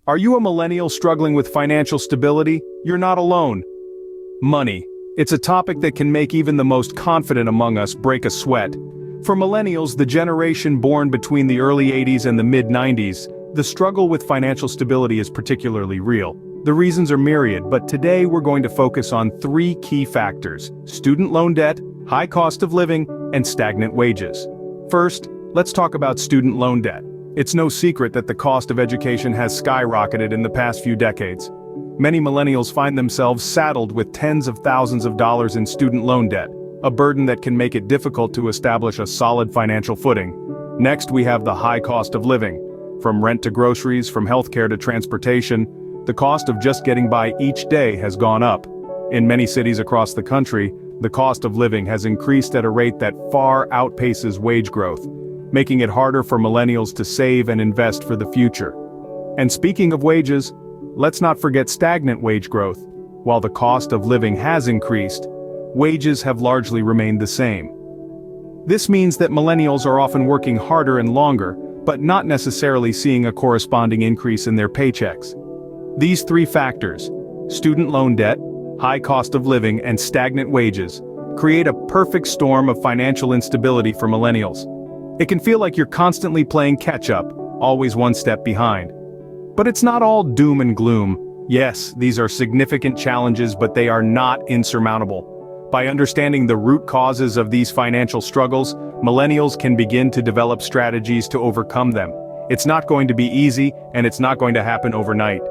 Are you a millennial struggling with financial stability? You're not alone. Money. It's a topic that can make even the most confident among us break a sweat. For millennials, the generation born between the early 80s and the mid-90s, the struggle with financial stability is particularly real. The reasons are myriad, but today we're going to focus on three key factors: student loan debt, high cost of living, and stagnant wages. First, let's talk about student loan debt. It's no secret that the cost of education has skyrocketed in the past few decades. Many millennials find themselves saddled with tens of thousands of dollars in student loan debt, a burden that can make it difficult to establish a solid financial footing. Next, we have the high cost of living. From rent to groceries, from healthcare to transportation, the cost of just getting by each day has gone up. In many cities across the country, the cost of living has increased at a rate that far outpaces wage growth, making it harder for millennials to save and invest for the future. And speaking of wages, let's not forget stagnant wage growth. While the cost of living has increased, wages have largely remained the same. This means that millennials are often working harder and longer, but not necessarily seeing a corresponding increase in their paychecks. These three factors, student loan debt, high cost of living, and stagnant wages, create a perfect storm of financial instability for millennials. It can feel like you're constantly playing catch-up, always one step behind. But it's not all doom and gloom. Yes, these are significant challenges, but they are not insurmountable. By understanding the root causes of these financial struggles, millennials can begin to develop strategies to overcome them. It's not going to be easy, and it's not going to happen overnight.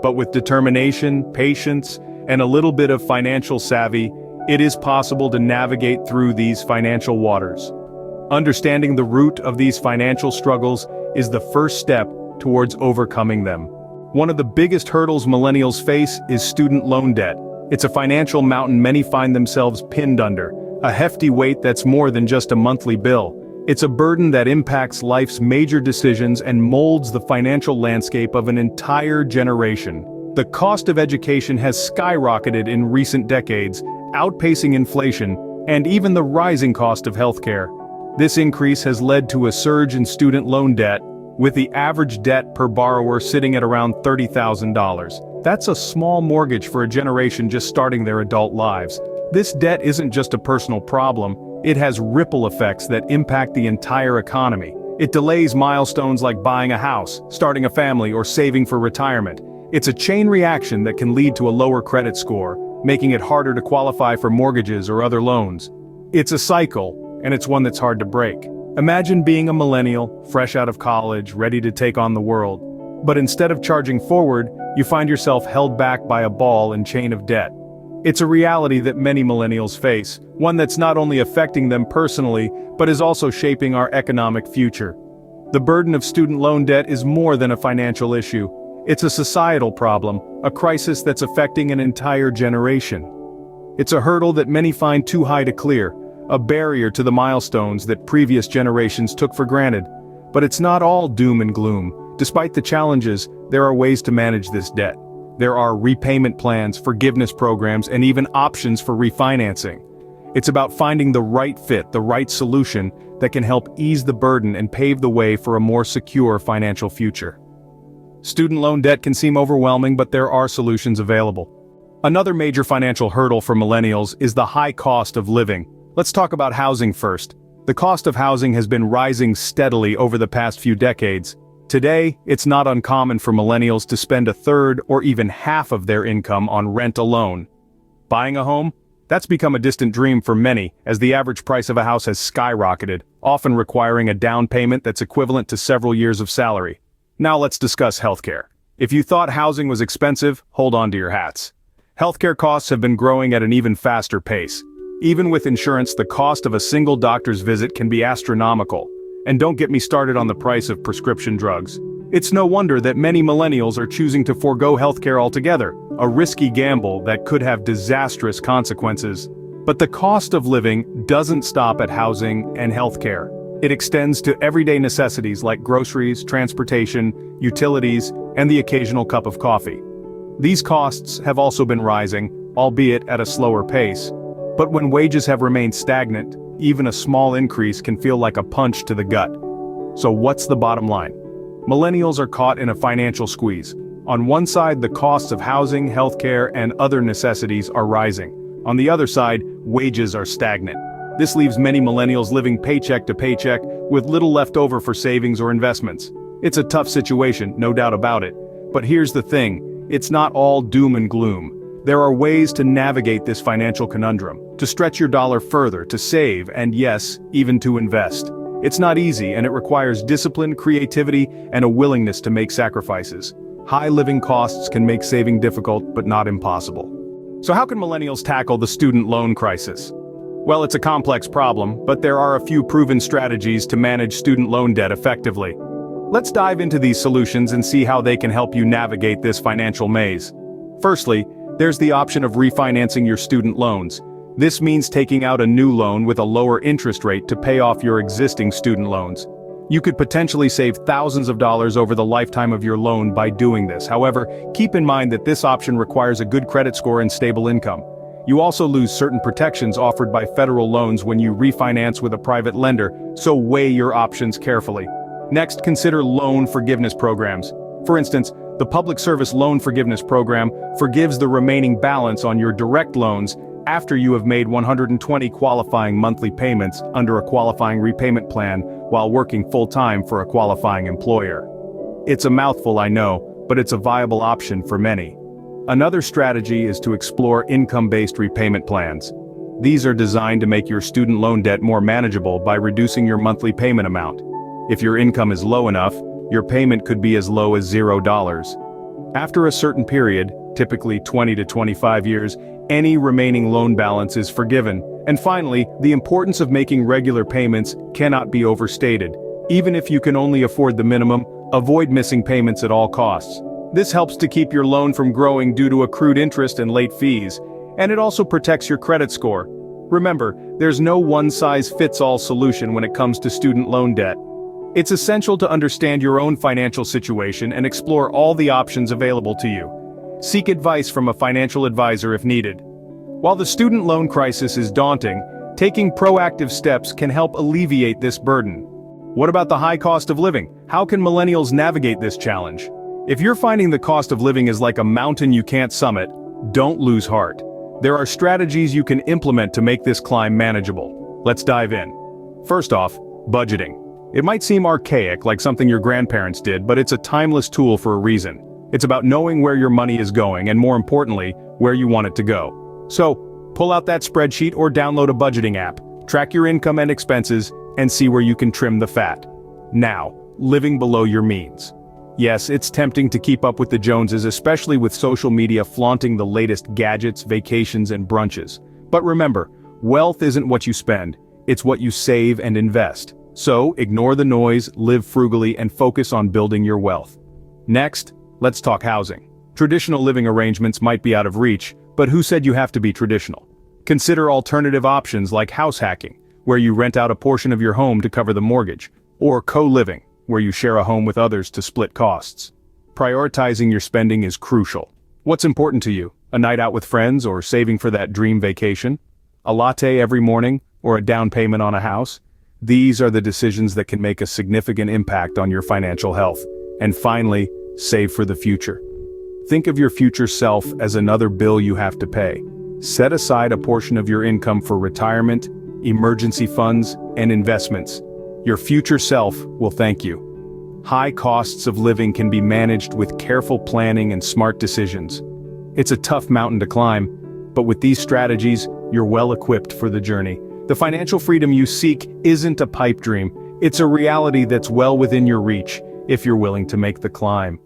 But with determination, patience, and a little bit of financial savvy, it is possible to navigate through these financial waters. Understanding the root of these financial struggles is the first step towards overcoming them. One of the biggest hurdles millennials face is student loan debt. It's a financial mountain many find themselves pinned under, a hefty weight that's more than just a monthly bill. It's a burden that impacts life's major decisions and molds the financial landscape of an entire generation. The cost of education has skyrocketed in recent decades, outpacing inflation and even the rising cost of healthcare. This increase has led to a surge in student loan debt, with the average debt per borrower sitting at around $30,000. That's a small mortgage for a generation just starting their adult lives. This debt isn't just a personal problem, it has ripple effects that impact the entire economy. It delays milestones like buying a house, starting a family, or saving for retirement. It's a chain reaction that can lead to a lower credit score, making it harder to qualify for mortgages or other loans. It's a cycle, and it's one that's hard to break. Imagine being a millennial, fresh out of college, ready to take on the world. But instead of charging forward, you find yourself held back by a ball and chain of debt. It's a reality that many millennials face, one that's not only affecting them personally, but is also shaping our economic future. The burden of student loan debt is more than a financial issue. It's a societal problem, a crisis that's affecting an entire generation. It's a hurdle that many find too high to clear, a barrier to the milestones that previous generations took for granted. But it's not all doom and gloom. Despite the challenges, there are ways to manage this debt. There are repayment plans, forgiveness programs, and even options for refinancing. It's about finding the right fit, the right solution that can help ease the burden and pave the way for a more secure financial future. Student loan debt can seem overwhelming, but there are solutions available. Another major financial hurdle for millennials is the high cost of living. Let's talk about housing first. The cost of housing has been rising steadily over the past few decades. Today, it's not uncommon for millennials to spend a third or even half of their income on rent alone. Buying a home? That's become a distant dream for many, as the average price of a house has skyrocketed, often requiring a down payment that's equivalent to several years of salary. Now let's discuss healthcare. If you thought housing was expensive, hold on to your hats. Healthcare costs have been growing at an even faster pace. Even with insurance, the cost of a single doctor's visit can be astronomical. And don't get me started on the price of prescription drugs. It's no wonder that many millennials are choosing to forego healthcare altogether, a risky gamble that could have disastrous consequences. But the cost of living doesn't stop at housing and healthcare. It extends to everyday necessities like groceries, transportation, utilities, and the occasional cup of coffee. These costs have also been rising, albeit at a slower pace. But when wages have remained stagnant, even a small increase can feel like a punch to the gut. So what's the bottom line? Millennials are caught in a financial squeeze. On one side, the costs of housing, healthcare, and other necessities are rising. On the other side, wages are stagnant. This leaves many millennials living paycheck to paycheck with little left over for savings or investments. It's a tough situation, no doubt about it. But here's the thing, it's not all doom and gloom. There are ways to navigate this financial conundrum, to stretch your dollar further, to save, and yes, even to invest. It's not easy, and it requires discipline, creativity, and a willingness to make sacrifices. High living costs can make saving difficult, but not impossible. So how can millennials tackle the student loan crisis? Well, it's a complex problem, but there are a few proven strategies to manage student loan debt effectively. Let's dive into these solutions and see how they can help you navigate this financial maze. Firstly, there's the option of refinancing your student loans. This means taking out a new loan with a lower interest rate to pay off your existing student loans. You could potentially save thousands of dollars over the lifetime of your loan by doing this. However, keep in mind that this option requires a good credit score and stable income. You also lose certain protections offered by federal loans when you refinance with a private lender, so weigh your options carefully. Next, consider loan forgiveness programs. For instance, the Public Service Loan Forgiveness Program forgives the remaining balance on your direct loans after you have made 120 qualifying monthly payments under a qualifying repayment plan while working full-time for a qualifying employer. It's a mouthful, I know, but it's a viable option for many. Another strategy is to explore income-based repayment plans. These are designed to make your student loan debt more manageable by reducing your monthly payment amount. If your income is low enough, your payment could be as low as $0. After a certain period, typically 20 to 25 years, any remaining loan balance is forgiven. And finally, the importance of making regular payments cannot be overstated. Even if you can only afford the minimum, avoid missing payments at all costs. This helps to keep your loan from growing due to accrued interest and late fees, and it also protects your credit score. Remember, there's no one-size-fits-all solution when it comes to student loan debt. It's essential to understand your own financial situation and explore all the options available to you. Seek advice from a financial advisor if needed. While the student loan crisis is daunting, taking proactive steps can help alleviate this burden. What about the high cost of living? How can millennials navigate this challenge? If you're finding the cost of living is like a mountain you can't summit, don't lose heart. There are strategies you can implement to make this climb manageable. Let's dive in. First off, budgeting. It might seem archaic, like something your grandparents did, but it's a timeless tool for a reason. It's about knowing where your money is going and, more importantly, where you want it to go. So, pull out that spreadsheet or download a budgeting app, track your income and expenses, and see where you can trim the fat. Now, living below your means. Yes, it's tempting to keep up with the Joneses, especially with social media flaunting the latest gadgets, vacations, and brunches. But remember, wealth isn't what you spend, it's what you save and invest. So, ignore the noise, live frugally, and focus on building your wealth. Next, let's talk housing. Traditional living arrangements might be out of reach, but who said you have to be traditional? Consider alternative options like house hacking, where you rent out a portion of your home to cover the mortgage, or co-living, where you share a home with others to split costs. Prioritizing your spending is crucial. What's important to you? A night out with friends or saving for that dream vacation? A latte every morning or a down payment on a house? These are the decisions that can make a significant impact on your financial health. And finally, save for the future. Think of your future self as another bill you have to pay. Set aside a portion of your income for retirement, emergency funds, and investments. Your future self will thank you. High costs of living can be managed with careful planning and smart decisions. It's a tough mountain to climb, but with these strategies, you're well equipped for the journey. The financial freedom you seek isn't a pipe dream, it's a reality that's well within your reach, if you're willing to make the climb.